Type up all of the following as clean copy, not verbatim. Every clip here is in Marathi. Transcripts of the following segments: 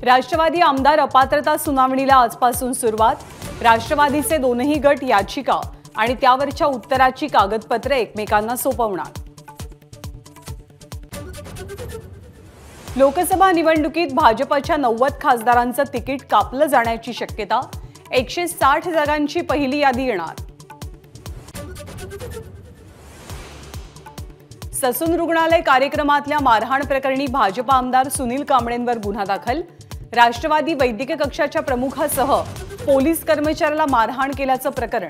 राष्ट्रवादी आमदार अपात्रता सुनावणीला आजपासून सुरुवात। राष्ट्रवादीचे दोनही गट याचिका आणि त्यावरच्या उत्तराची कागदपत्रे एकमेकांना सोपवणार। लोकसभा निवडणुकीत भाजपच्या 90 खासदारांचं तिकीट कापलं जाण्याची शक्यता। 160 जागांची पहिली यादी येणार। ससून रुग्णालय कार्यक्रमातल्या मारहाण प्रकरणी भाजप आमदार सुनील कांबळेंवर गुन्हा दाखल। राष्ट्रवादी वैद्यकीय कक्षाच्या प्रमुखासह पोलीस कर्मचाऱ्याला मारहाण केल्याचं प्रकरण।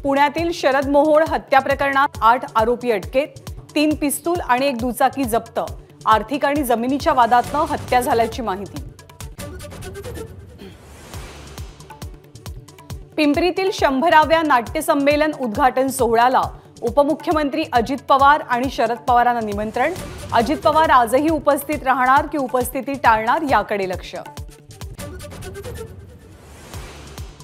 पुण्यातील शरद मोहोळ हत्या प्रकरणात 8 आरोपी अटकेत। 3 पिस्तूल आणि 1 दुचाकी जप्त। आर्थिक आणि जमिनीच्या वादातनं हत्या झाल्याची माहिती। पिंपरीतील 100व्या नाट्य संमेलन उद्घाटन सोहळ्याला उपमुख्यमंत्री अजित पवार आणि शरद पवारांना निमंत्रण। अजित पवार आजही उपस्थित राहणार की उपस्थिती टाळणार याकडे लक्ष।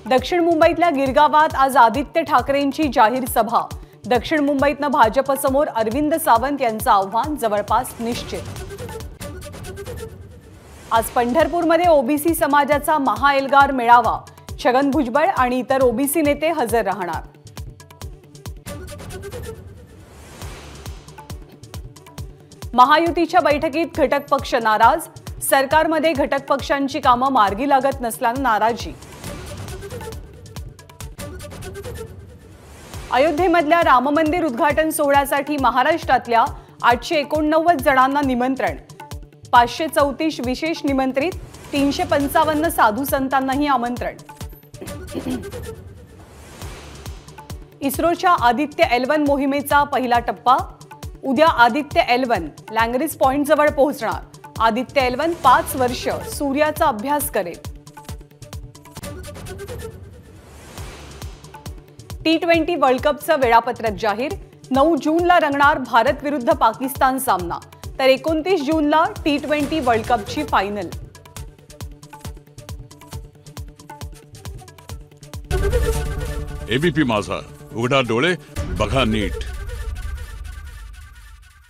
दक्षिण मुंबईतल्या गिरगावात आज आदित्य ठाकरेंची जाहीर सभा। दक्षिण मुंबईतनं भाजपसमोर अरविंद सावंत यांचं आव्हान जवळपास निश्चित। आज पंढरपूरमध्ये ओबीसी समाजाचा महाएल्गार मेळावा। छगन भुजबळ आणि इतर ओबीसी नेते हजर राहणार। महायुतीच्या बैठकीत घटक पक्ष नाराज। सरकारमध्ये घटक पक्षांची कामं मार्गी लागत नसल्यानं नाराजी। अयोध्येमधल्या राम मंदिर उद्घाटन सोहळ्यासाठी महाराष्ट्रातल्या 889 जणांना निमंत्रण। 534 विशेष निमंत्रित, 355 साधू संतांनाही आमंत्रण। इस्रोच्या आदित्य L1 मोहिमेचा पहिला टप्पा। उद्या आदित्य L1 लँग्रीज पॉइंट जवळ पोहोचणार। आदित्य L1 5 वर्ष सूर्याचा अभ्यास करेल। T20 वर्ल्ड कपचं वेळापत्रक जाहीर। 9 जूनला रंगणार भारत विरुद्ध पाकिस्तान सामना, तर 29 जूनला T20 वर्ल्ड कपची फायनल। एबीपी माझा, उघडा डोळे बघा नीट।